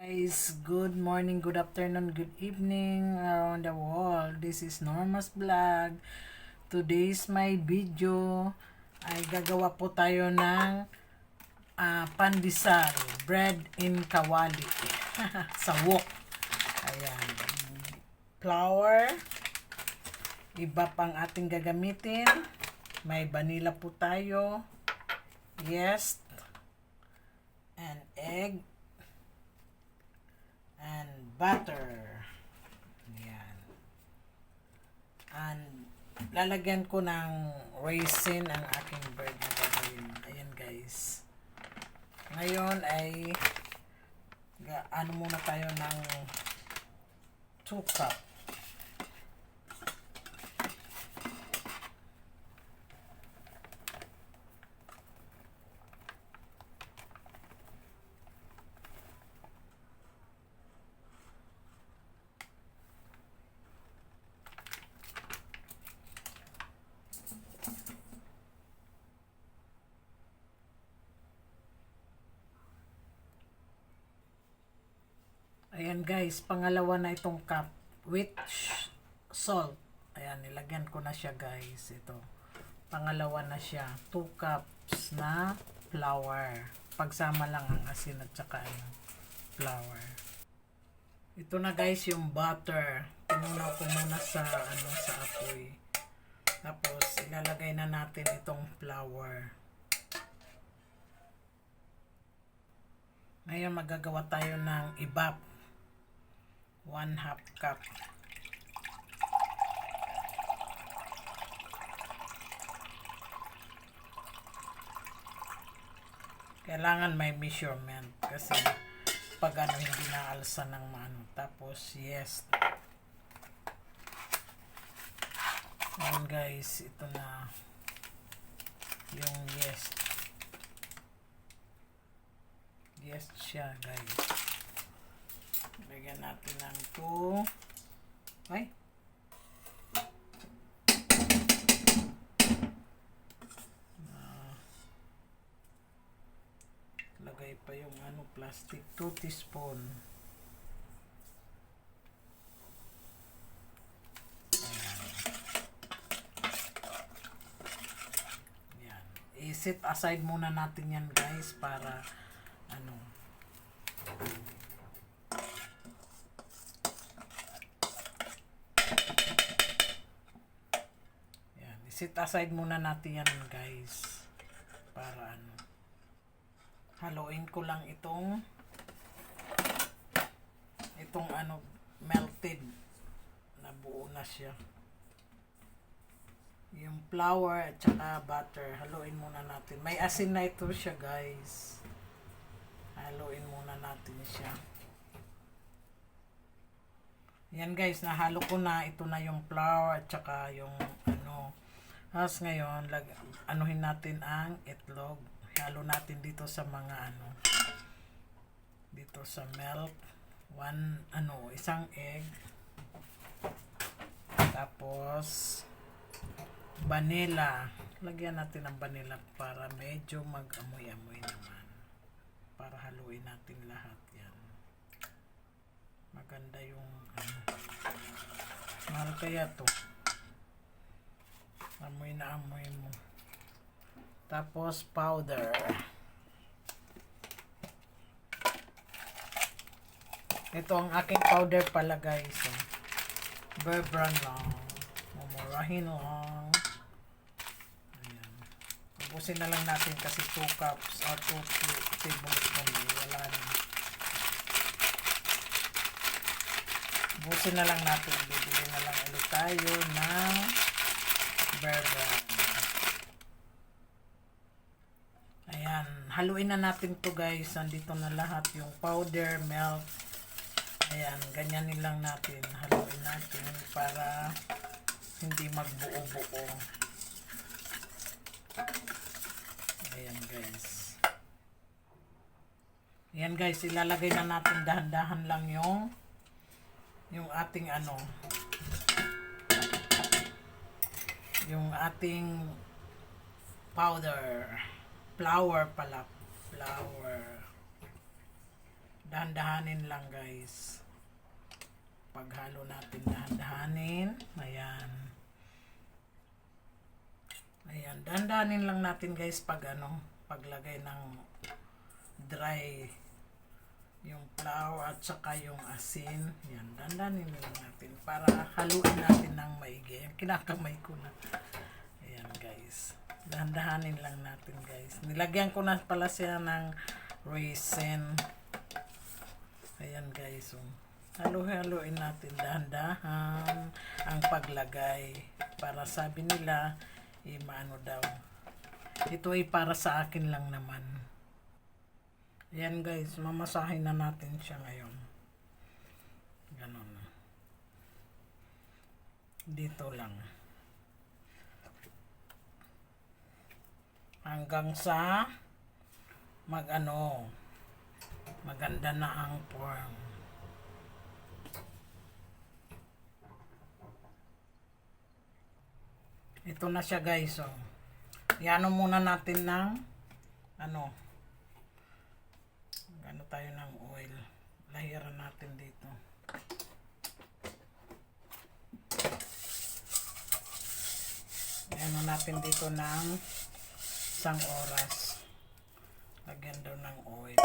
Guys, good morning, good afternoon, good evening around the world. This is Norma's Vlog. Today's my video ay gagawa po tayo ng pandesal, bread in kawali. Sa wok. Ayan. Flour. Iba pang ating gagamitin. May vanilla po tayo. Yeast. And egg. And butter. Ayan. And lalagyan ko ng raisin ang aking bread na gagawin. Ayan guys. Ngayon ay ano muna tayo ng 2 cup. Ayan guys, pangalawa na itong cup with salt. Ayan, nilagyan ko na siya guys. Ito, pangalawa na siya. 2 cups na flour. Pagsama lang ang asin at saka flour. Ito na guys yung butter. Pinunaw ko muna sa sa apoy. Tapos ilalagay na natin itong flour. Ngayon magagawa tayo ng ibap. 1/2 cup. Kailangan may measurement kasi pag hindi naalsa ng maano. Tapos yes. Ayan guys, ito na yung yes. Yes siya guys. Lagyan natin ng 2. Ay. Lagay pa yung plastic. 2 teaspoon. Ayan. I-set aside muna natin yan guys para set aside muna natin yan guys para haluin ko lang itong melted na buo na siya yung flour at saka butter. Haluin muna natin, may asin na ito siya guys. Haluin muna natin siya. Yan guys, nahalo ko na. Ito na yung flour at saka yung Tapos ngayon, anuhin natin ang itlog. Halo natin dito sa mga dito sa milk. Isang egg. Tapos vanilla. Lagyan natin ng vanilla para medyo mag-amoy-amoy naman. Para haluin natin lahat yan. Maganda yung mahal kaya to. Amoy na amoy mo. Tapos powder. Ito ang aking powder pala guys. Bear brand lang. Mumurahin lang. Ayan. Ubusin na lang natin kasi 2 cups or 2 tablespoon. Wala na. Ubusin na lang natin. Bibili na lang ulit tayo ng bourbon. Ayan, haluin na natin to guys. Nandito na lahat yung powder, milk. Ayan, ganyanin lang natin. Haluin natin para hindi magbuo-buo. Ayan guys. Ayan guys, ilalagay na natin dahan-dahan lang yung ating yung ating powder. Flour pala. Flour. Dahan-dahanin lang guys. Paghalo natin, dahan-dahanin. Ayan. Ayan, dahan-dahanin lang natin guys pag paglagay ng dry yung flour at saka yung asin. Yan, dahan-dahanin lang natin para haluin natin ng maigi. Kinakamay ko na. Ayan guys. Dahan-dahanin lang natin guys. Nilagyan ko na pala siya ng raisin. Ayan guys. Halo-haloin natin dahan-dahan ang paglagay. Para sabi nila, maano daw. Ito ay para sa akin lang naman. Ayan guys, mamasahin na natin siya ngayon. Ganon. Dito lang. Hanggang sa maganda na ang form. Ito na siya guys, oh. Iano muna natin ng tayo ng oil. Lahiran natin dito. Iano natin dito ng 1 oras. Lagyan daw ng oil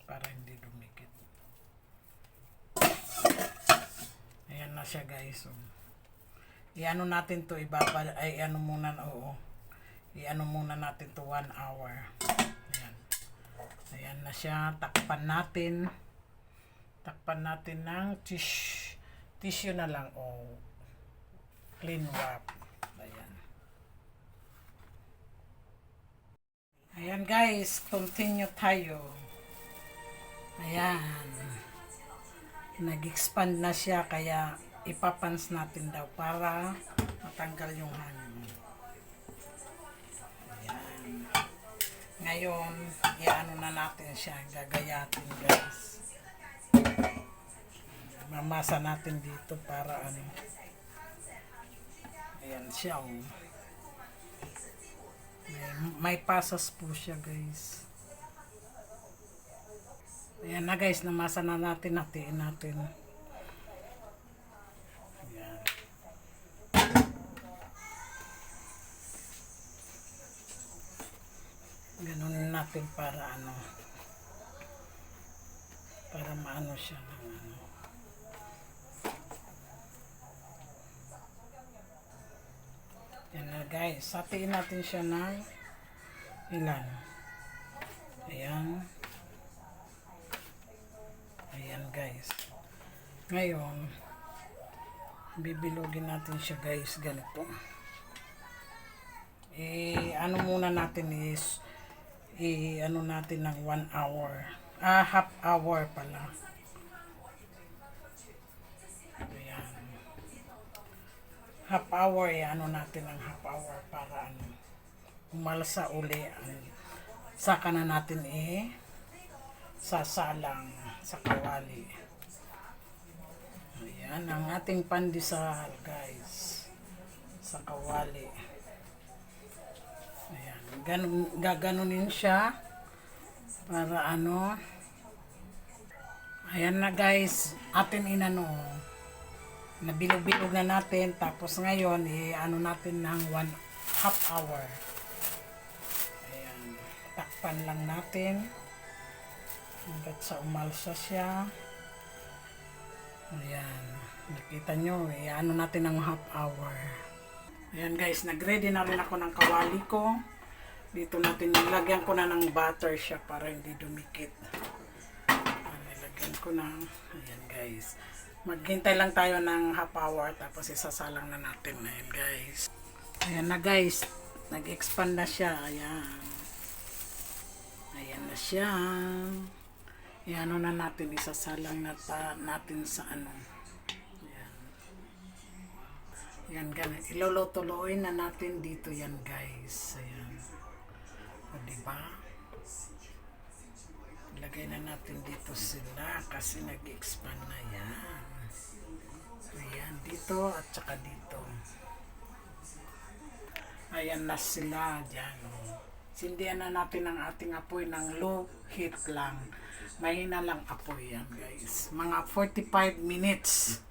para hindi dumikit. Ayan na siya guys. Iano natin to, iano muna natin to 1 hour. Ayan. Ayan na siya. Takpan natin. Takpan natin ng tissue na lang o clean wrap. Ayan. Ayan guys, continue tayo. Ayan. Nag-expand na siya kaya ipapans natin daw para matanggal yung hangin. Ngayon, iano na natin siya, gagayatin guys. Mamasa natin dito para ayan siya, oh. May pasas po siya guys. Ayan na guys, namasa na natin, hatiin natin. Ayan. Ganon natin para para maano siya ng Yan na guys, hatiin natin siya ng ilan. Ayan. Ayan guys. Ngayon, bibilogin natin siya guys, ganito. Ano muna natin is natin ng 1 hour. Half hour pala. Ayan. Half hour, natin ng half hour para umalsa uli. Saka na natin sasalang sa kawali. Ayan, ang ating pandesal guys. Sa kawali. Ayan, gaganunin siya para ayan na guys, atin nabilog-bilog na natin, tapos ngayon natin ng 1/2 hour. Ayan, takpan lang natin hanggat sa umalsa siya. Ayan, nakita nyo, natin ng 1/2 hour. Ayan guys, nag-ready na rin ako ng kawali ko. Dito natin nilagyan ko na ng butter siya para hindi dumikit. Nilagyan ko na. Ayan guys. Maghintay lang tayo ng 1/2 hour tapos isasalang na natin. Ayan guys. Ayan na guys. Nag-expand na siya. Ayan. Ayan na siya. Ayan na natin. Isasalang na natin sa Yan, ganun. Ilulutuloy na natin dito yan, guys. Ayan. O, diba? Ilagay na natin dito sila kasi nag-expand na yan. Ayan, dito at saka dito. Ayan na sila dyan. Sindihan na natin ang ating apoy ng low heat lang. Mahina lang apoy yan guys. Mga 45 minutes.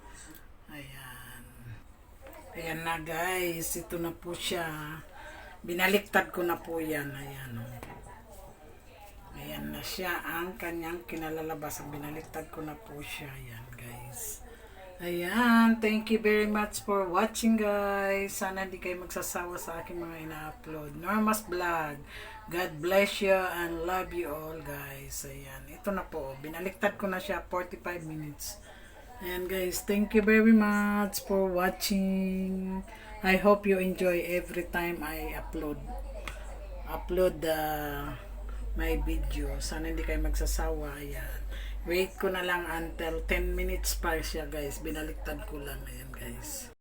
Ayan. Ayan na guys. Ito na po siya. Binaliktad ko na po yan. Ayan. Ayan na siya ang kanyang kinalalabas. Binaliktad ko na po siya. Ayan guys. Ayan. Thank you very much for watching guys. Sana hindi kayo magsasawa sa aking mga ina-upload. Norma's Vlog. God bless you and love you all guys. Ayan. Ito na po. Binaliktad ko na siya 45 minutes. Ayan guys. Thank you very much for watching. I hope you enjoy every time I upload my video. Sana hindi kayo magsasawa. Ayan. Wait ko na lang until 10 minutes pa siya guys. Binaliktad ko lang. Ayan guys.